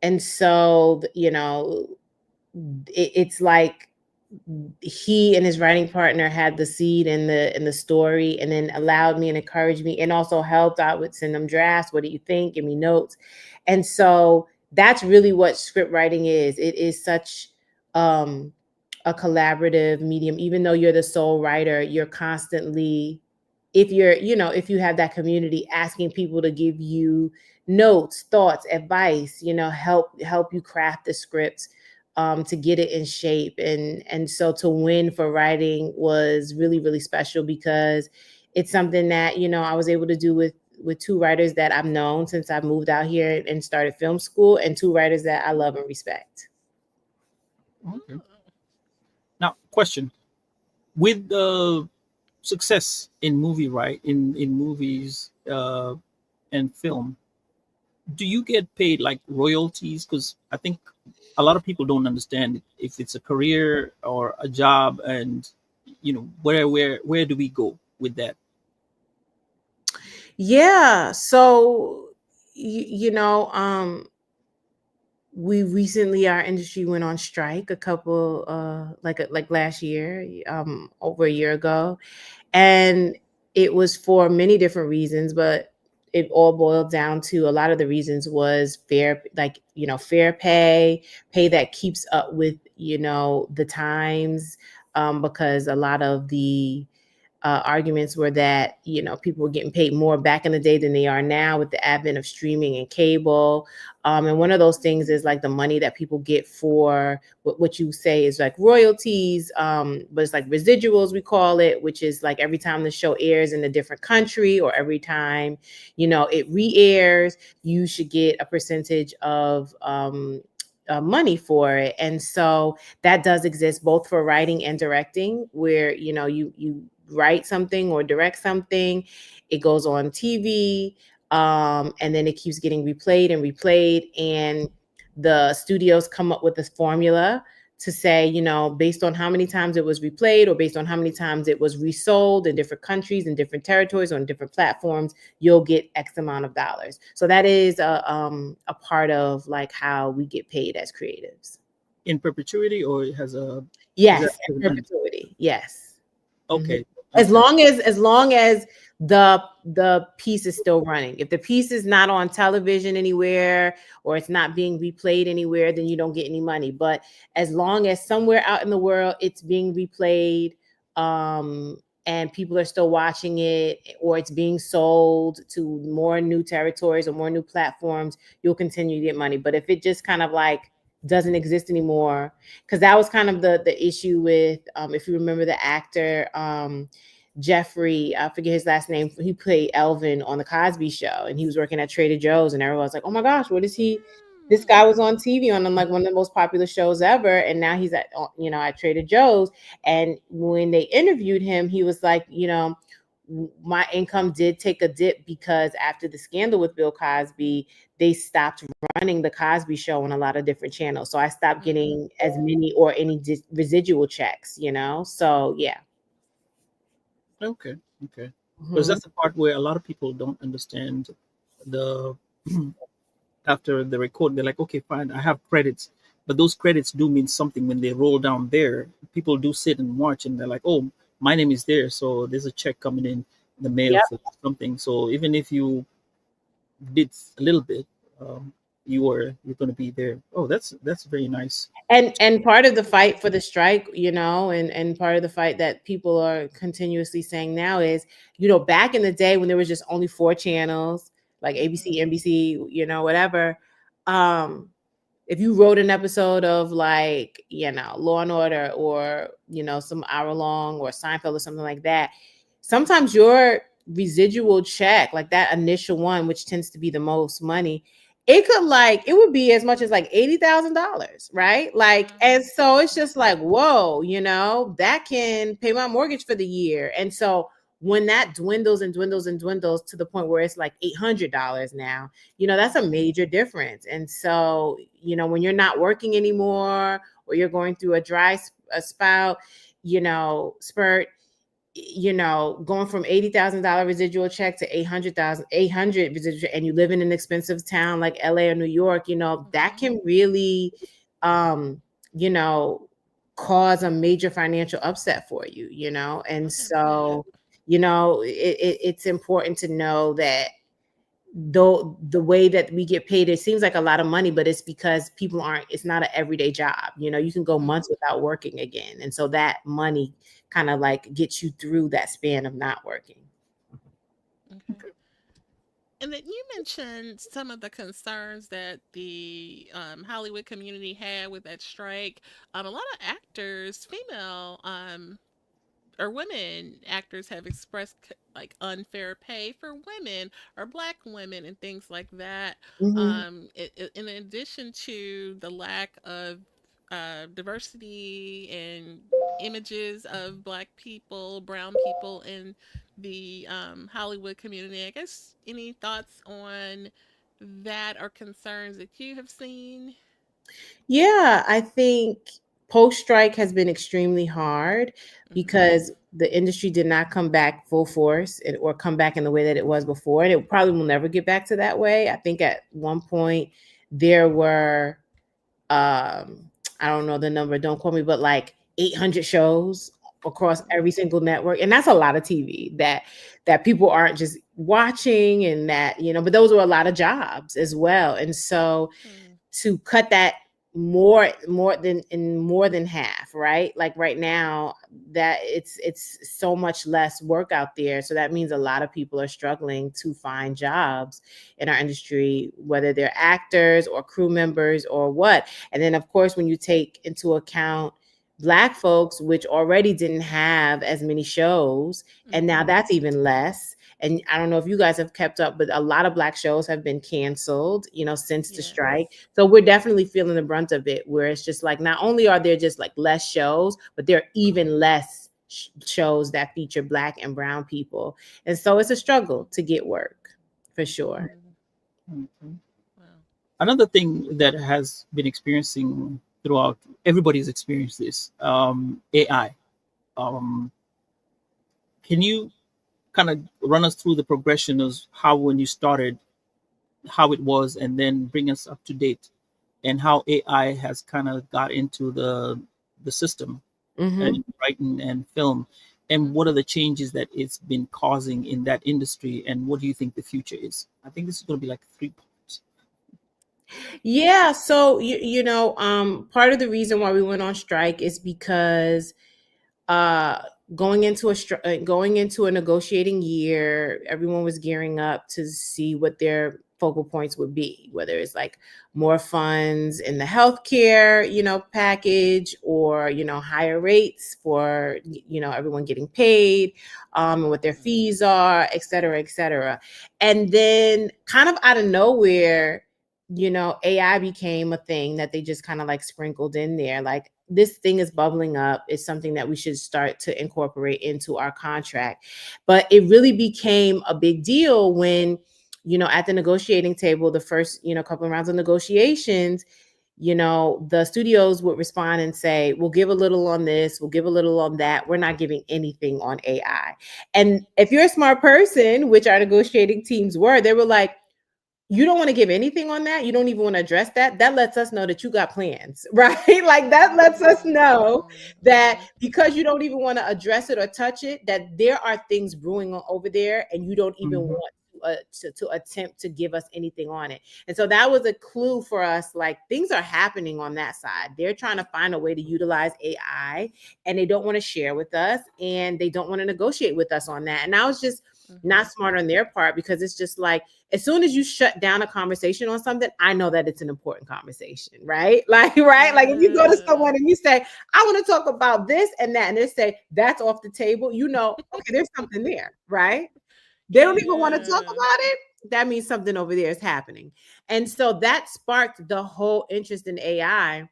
and so it's like he and his writing partner had the seed in the story, and then allowed me and encouraged me, and also helped. I would send them drafts. What do you think? Give me notes. And so that's really what script writing is. It is such um a collaborative medium. Even though you're the sole writer, you're constantly, if you have that community, asking people to give you notes, thoughts, advice, help you craft the script, to get it in shape. And so to win for writing was really, really special because it's something that, I was able to do with two writers that I've known since I moved out here and started film school, and two writers that I love and respect. Okay. Now, question: with the success in movie, right? In movies and film, do you get paid like royalties? Because I think a lot of people don't understand if it's a career or a job, and where do we go with that? Yeah. So, we recently, our industry went on strike a couple like last year, over a year ago. And it was for many different reasons, but it all boiled down to, a lot of the reasons was fair, like, fair pay that keeps up with, the times. Because a lot of the arguments were that, you know, people were getting paid more back in the day than they are now with the advent of streaming and cable. And one of those things is like the money that people get for what you say is like royalties, but it's like residuals, we call it, which is like every time the show airs in a different country or every time, you know, it re-airs, you should get a percentage of money for it. And so that does exist both for writing and directing, where, you know, you write something or direct something, it goes on TV, and then it keeps getting replayed and replayed, and the studios come up with this formula to say, you know, based on how many times it was replayed or based on how many times it was resold in different countries and different territories on different platforms, you'll get X amount of dollars. So that is a part of like how we get paid as creatives. In perpetuity, or it has a is that Yes, has in an end? perpetuity. Yes. Mhm. Okay, As okay, long as the piece is still running. If the piece is not on television anywhere or it's not being replayed anywhere, then you don't get any money. But as long as somewhere out in the world it's being replayed, and people are still watching it, or it's being sold to more new territories or more new platforms, you'll continue to get money. But if it just kind of like doesn't exist anymore, because that was kind of the issue with, if you remember the actor, Jeffrey, I forget his last name. He played Elvin on the Cosby Show, and he was working at Trader Joe's, and everyone was like, "Oh my gosh, what is he?" This guy was on TV on like one of the most popular shows ever, and now he's at, you know, at Trader Joe's. And when they interviewed him, he was like, you know, my income did take a dip because after the scandal with Bill Cosby, they stopped running the Cosby Show on a lot of different channels. So I stopped Mm-hmm. getting as many or any residual checks, you know? So yeah. okay, okay. Because Mhm. that's the part where a lot of people don't understand the after the record, they're like, okay, fine, I have credits, but those credits do mean something when they roll down there. People do sit and watch, and they're like, oh, my name is there, so there's a check coming in the mail Yep. for something. So even if you did a little bit, you're going to be there. Oh, that's very nice. And part of the fight for the strike, you know, and part of the fight that people are continuously saying now is, you know, back in the day when there was just only four channels, like Mm-hmm. ABC, NBC, you know, whatever, um if you wrote an episode of like, you know, Law and Order, or, you know, some hour long, or Seinfeld or something like that, sometimes your residual check, like that initial one, which tends to be the most money, it could like, it would be as much as like $80,000, right? Like, and so it's just like, whoa, you know, that can pay my mortgage for the year. And so when that dwindles and dwindles and dwindles to the point where it's like $800 now, you know, that's a Mm-hmm. major difference. And so, you know, when you're not working anymore, or you're going through a a spout, you know, spurt, you know, going from $80,000 residual check to 800 residual, and you live in an expensive town like LA or New York, you know, that Mm-hmm. can really, um, you know, cause a major financial upset for you, you know. I And can see it. so, you know, it's important to know that though the way that we get paid, it seems like a lot of money, but it's because people aren't, it's not an everyday job. You know, you can go months Mm-hmm. without working again. And so that money kind of like gets you through that span of not working. Okay. And then you mentioned some of the concerns that the Hollywood community had with that strike. A lot of actors, female or women actors, have expressed like unfair pay for women or black women and things like that. Hmm. In addition to the lack of diversity and images of black people, brown people in the Hollywood community, I guess any thoughts on that or concerns that you have seen? Yeah, I think post strike has been extremely hard Mm-hmm. because the industry did not come back full force, or come back in the way that it was before. And it probably will never get back to that way. I think at one point there were, I don't know the number, don't quote me, but like 800 shows across every single network. And that's a lot of TV that people aren't just watching, and that, you know, but those were a lot of jobs as well. And so Mm-hmm. to cut that more than half, right? Like right now, that it's so much less work out there, so that means a lot of people are struggling to find jobs in our industry, whether they're actors or crew members or what. And then of course, when you take into account Black folks, which already didn't have as many shows, and now Mm-hmm. that's even less. And I don't know if you guys have kept up, but a lot of Black shows have been canceled, since the strike. Yes. So we're definitely feeling the brunt of it, where it's just like not only are there just like less shows, but there are even less shows that feature Black and brown people. And so it's a struggle to get work for sure. Mm-hmm. Mhm. Wow. Another thing that has been experiencing throughout, everybody's experienced this, AI. Um, can you kind of run us through the progression of how when you started, how it was, and then bring us up to date, and how AI has kind of got into the system Hmm. and writing and film, and what are the changes that it's been causing in that industry, and what do you think the future is? I think this is going to be like 3 parts. Yeah, so part of the reason why we went on strike is because uh going into a negotiating year, everyone was gearing up to see what their focal points would be, whether it's like more funds in the healthcare package, or higher rates for everyone getting paid, and what their Mm-hmm. fees are, et cetera, et cetera. And then kind of out of nowhere, AI became a thing that they just kind of like sprinkled in there. Like, this thing is bubbling up. It's something that we should start to incorporate into our contract. But it really became a big deal when, at the negotiating table, the first, couple of rounds of negotiations, the studios would respond and say, we'll give a little on this, we'll give a little on that. We're not giving anything on AI. And if you're a smart person, which our negotiating teams were, they were like, you don't want to give anything on that. You don't even want to address that. That lets us know that you got plans, right? Like, that lets us know that Mm-hmm. because you don't even want to address it or touch it, that there are things brewing over there, and you don't even Mhm. want to attempt to give us anything on it. And so that was a clue for us. Like, things are happening on that side. They're trying to find a way to utilize AI, and they don't want to share with us, and they don't want to negotiate with us on that. And I was just Mm-hmm. not smart on their part, because it's just like, as soon as you shut down a conversation on something, I know that it's an important conversation, right? Like, right? Like, if you go to Yeah. someone and you say, I want to talk about this and that, and they say, that's off the table, okay, there's something there, right? They don't even want to talk Yeah. about it. That means something over there is happening. And so that sparked the whole interest in AI.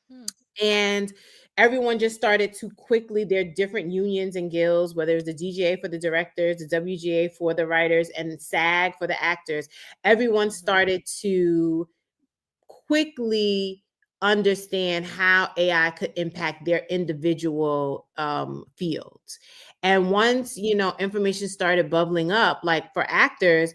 Hmm. And everyone just started to quickly, there are different unions and guilds, whether it's the DGA for the directors, the WGA for the writers, and SAG for the actors. Everyone Mm-hmm. started to quickly understand how AI could impact their individual fields. And once, information started bubbling up, like for actors,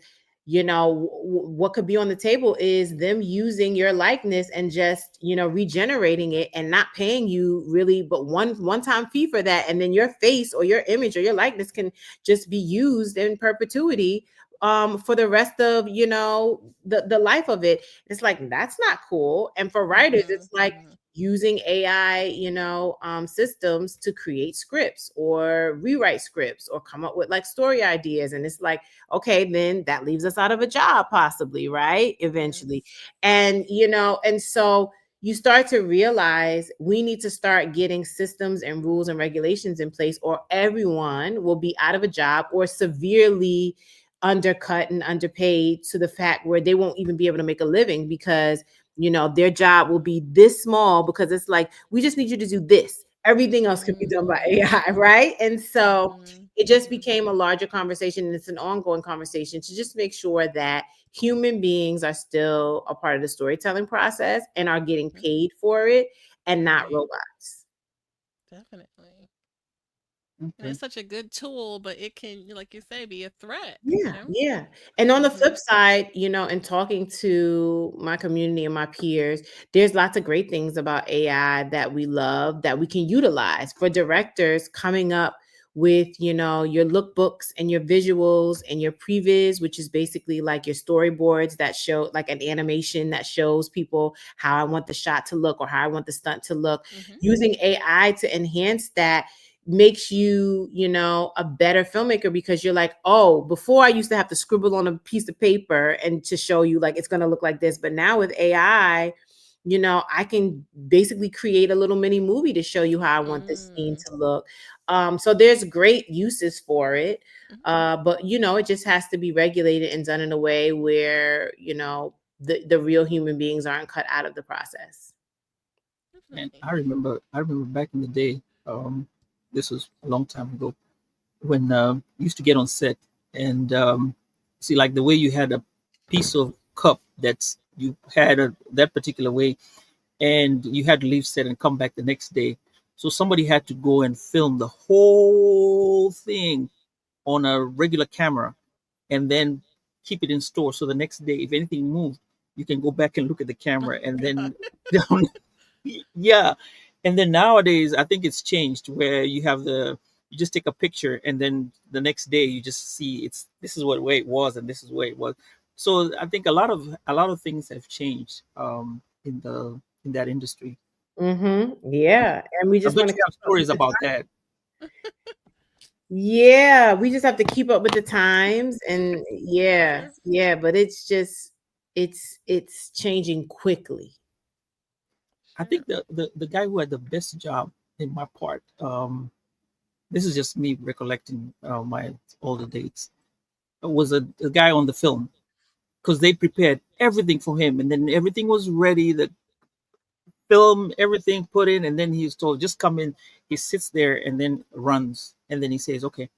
what could be on the table is them using your likeness and just, regenerating it, and not paying you really but one time fee for that. And then your face or your image or your likeness can just be used in perpetuity, for the rest of, the life of it. It's like, that's not cool. And for writers, Mm-hmm. it's like Mm-hmm. using AI, systems to create scripts or rewrite scripts or come up with like story ideas. And it's like, okay, then that leaves us out of a job, possibly, right? Eventually. Yes. And, and so you start to realize we need to start getting systems and rules and regulations in place, or everyone will be out of a job or severely undercut and underpaid to the fact where they won't even be able to make a living, because their job will be this small, because it's like, we just need you to do this, everything else can be done by Mm-hmm. AI, right? And so Mm-hmm. it just Mm-hmm. became a larger conversation, and it's an ongoing conversation to just make sure that human beings are still a part of the storytelling process and are getting Mm-hmm. paid for it, and not Right. robots. Definitely. And Okay. it's such a good tool, but it can, like you say, be a threat, you Yeah, know? yeah. And on the Mm-hmm. flip side, in talking to my community and my peers, there's lots of great things about AI that we love, that we can utilize for directors coming up with, your lookbooks and your visuals and your previs, which is basically like your storyboards that show like an animation that shows people how I want the shot to look or how I want the stunt to look. Mhm. Using AI to enhance that makes you, a better filmmaker, because you're like, oh, before I used to have to scribble on a piece of paper and to show you like it's going to look like this, but now with AI, I can basically create a little mini movie to show you how I want this scene Mm. to look. So there's great uses for it. Mhm. But it just has to be regulated and done in a way where, the real human beings aren't cut out of the process. And Definitely. I remember back in the day, this was a long time ago, when you used to get on set and see, like, the way you had a piece of cup that's you had that particular way, and you had to leave set and come back the next day. So somebody had to go and film the whole thing on a regular camera and then keep it in store. So the next day, if anything moved, you can go back and look at the Oh camera my and god. then yeah. And then nowadays, I think it's changed where you just take a picture and then the next day you just see this is what way it was and this is where it was. So I think a lot of things have changed in that industry. Yeah, and we I just bet want to you have keep up with stories the about that. Yeah, we just have to keep up with the times, and yeah, Sure. yeah, but it's just it's changing quickly. I Sure. think the guy who had the best job in my part, this is just me recollecting my older dates, was a guy on the film, because they prepared everything for him and then everything was ready, the film, everything put in, and then he's told just come in. He sits there and then runs and then he says, okay,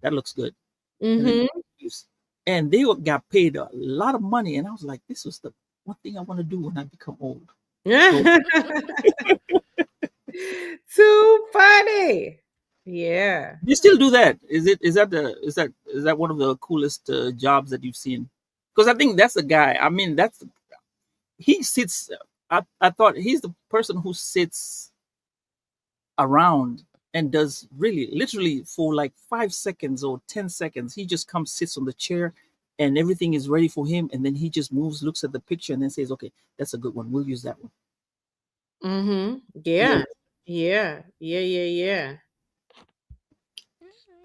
that looks good, and then Mhm. leaves. And they got paid a lot of money, and I was like, this was the one thing I want to do when I become old. So Too funny. Yeah. you still do that? Is that one of the coolest jobs that you've seen? Because I think that's the guy. I mean, he sits. I thought he's the person who sits around and does really literally for like 5 seconds or 10 seconds. He just comes, sits on the chair, and everything is ready for him, and then he just moves, looks at the picture, and then says, "Okay, that's a good one. We'll use that one." Yeah, Yeah. Yeah. Yeah, yeah, yeah.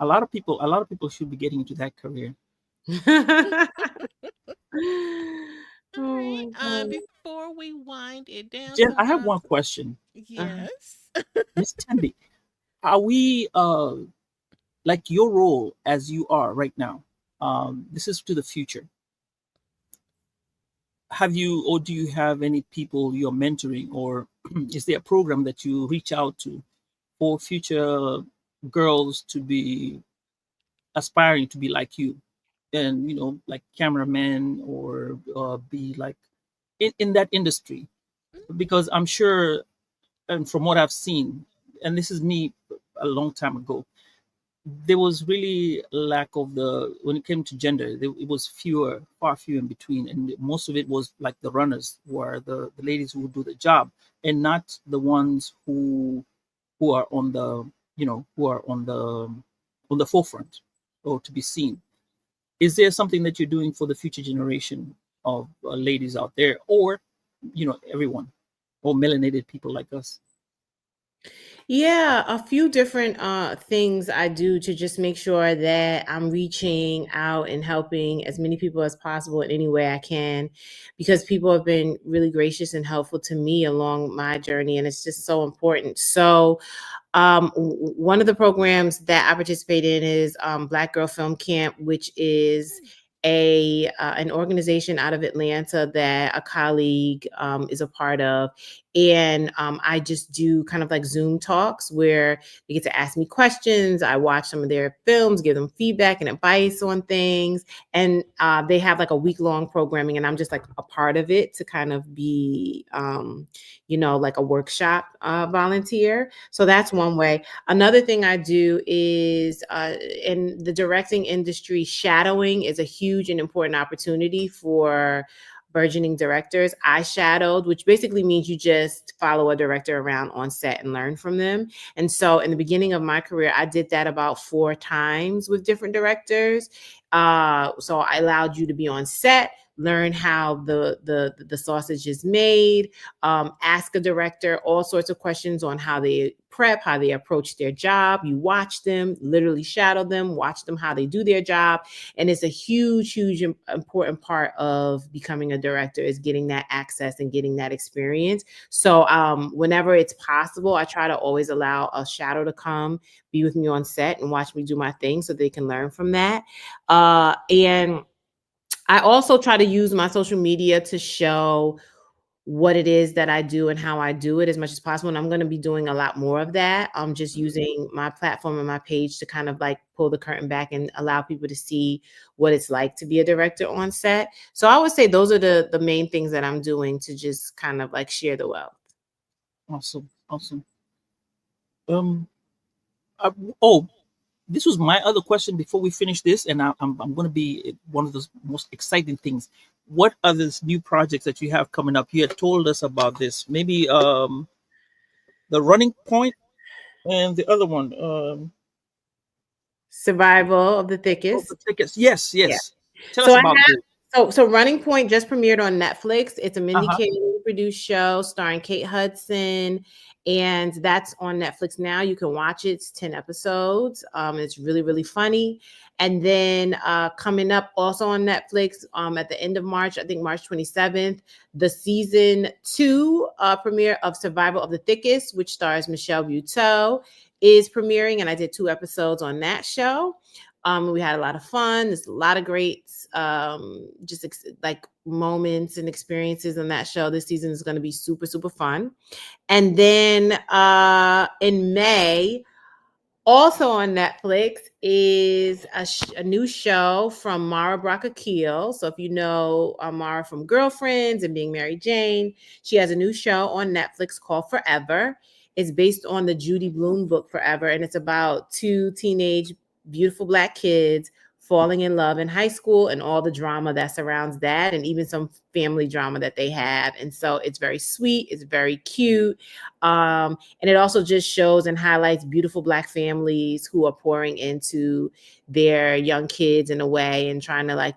a lot of people should be getting into that career. All Oh right. my god. Before we wind it down, Jen, I have Sambaza. one question. Uh-huh. Yes. Miss Tembi, are we like your role as you are right now? This is to the future. Have you, or do you have any people you're mentoring, or is there a program that you reach out to for future girls to be aspiring to be like you, and like cameramen, or be like in that industry? Because I'm sure, and from what I've seen, and this is me a long time ago, there was really lack of the when it came to gender. It was far few in between, and most of it was like the runners were the ladies who would do the job, and not the ones who are on the who are on the forefront or to be seen. Is there something that you're doing for the future generation of ladies out there, or everyone, or melanated people like us? Yeah, a few different things I do to just make sure that I'm reaching out and helping as many people as possible in any way I can, because people have been really gracious and helpful to me along my journey, and it's just so important. So one of the programs that I participate in is Black Girl Film Camp, which is a an organization out of Atlanta that a colleague is a part of, and I just do kind of like Zoom talks where they get to ask me questions. I watch some of their films, give them feedback and advice on things, and they have like a week long programming, and I'm just like a part of it to kind of be, like a workshop volunteer. So that's one way. Another thing I do is in the directing industry, shadowing is a huge and important opportunity for burgeoning directors. I shadowed, which basically means you just follow a director around on set and learn from them. And so in the beginning of my career, I did that about 4 times with different directors. So I allowed you to be on set, learn how the sausage is made, ask a director all sorts of questions on how they prep, how they approach their job. You watch them, literally shadow them, watch them how they do their job. And it's a huge important part of becoming a director is getting that access and getting that experience. So whenever it's possible, I try to always allow a shadow to come be with me on set and watch me do my thing so they can learn from that. And I also try to use my social media to show what it is that I do and how I do it as much as possible. And I'm going to be doing a lot more of that. I'm just Mhm. using my platform and my page to kind of like pull the curtain back and allow people to see what it's like to be a director on set. So I would say those are the main things that I'm doing to just kind of like share the wealth. Awesome, awesome. Um, uh, oh, this was my other question before we finish this, and I'm going to be one of the most exciting things. What are these new projects that you have coming up? You had told us about this. Maybe the Running Point and the other one. Survival of the Oh, the thickest. tickets. Yes, Yeah. yes. Tell So us I about this. so Running Point just premiered on Netflix. It's a Uh huh. mini produced show starring Kate Hudson, and that's on Netflix now. You can watch it. It's 10 episodes. It's really funny. And then coming up also on Netflix at the end of March, I think March 27th, the season 2 premiere of Survival of the Thickest, which stars Michelle Buteau, is premiering, and I did 2 episodes on that show. We had a lot of fun. There's a lot of great like moments and experiences on that show. This season is going to be super fun. And then in May, also on Netflix is a new show from Mara Brock-Akil. So if you know Mara from Girlfriends and Being Mary Jane, she has a new show on Netflix called Forever. It's based on the Judy Blume book Forever, and it's about 2 teenage beautiful Black kids falling in love in high school and all the drama that surrounds that, and even some family drama that they have. And so it's very sweet, it's very cute. And it also just shows and highlights beautiful Black families who are pouring into their young kids in a way and trying to, like,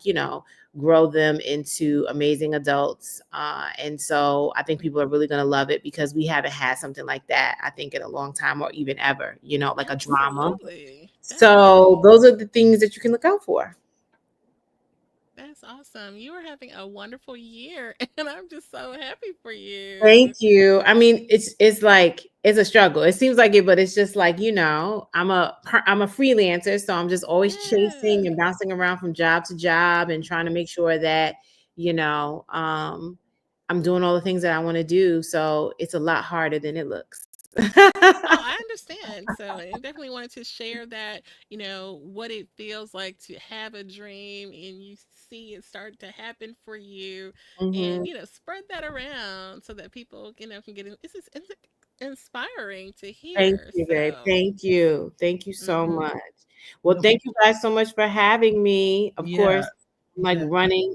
grow them into amazing adults. And so I think people are really going to love it because we haven't had something like that, I think, in a long time or even ever, like a drama. Absolutely. So Definitely. those are the things that you can look out for. That's awesome. You are having a wonderful year, and I'm just so happy for you. Thank you. I mean, it's like it's a struggle. It seems like it, but it's just like, I'm a freelancer, so I'm just always Yeah. chasing and bouncing around from job to job and trying to make sure that, you know, um I'm doing all the things that I want to do. So it's a lot harder than it looks. Oh, I understand. So I definitely wanted to share that, what it feels like to have a dream and you see it start to happen for you and, Mhm. spread that around so that people, can get in. It's inspiring to Thank hear. you, babe. So, Thank you. Thank you so hmm much. Well, No, thank you guys so much for having me. Of yeah, course, I'm like yeah.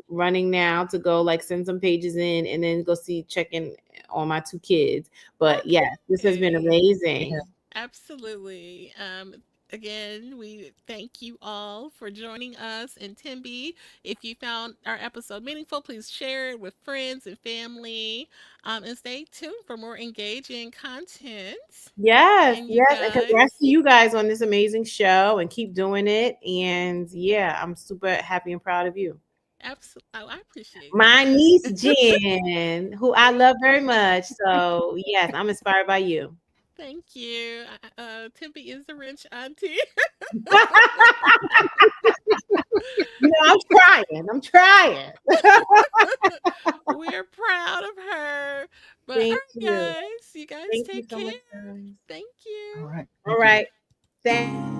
running now to go like send some pages in and then go check in on my 2 kids. But yes, this has been okay. Yeah. amazing. Absolutely. Again, we thank you all for joining us. And Timby, if you found our episode meaningful, please share it with friends and family. And stay tuned for more engaging content. Yes, And you yes, and congrats guys, to you guys on this amazing show and keep doing it. And yeah, I'm super happy and proud of you. absolutely, oh, I appreciate My that. niece Jen, who I love very much. So yes, I'm inspired by you. Thank you. Timby is the rich auntie. I'm trying. I'm trying. We're proud of her. But all Thank right, you. guys, you guys Thank you take so much, care. guys. Thank All you. right. All Thank you. right. Thank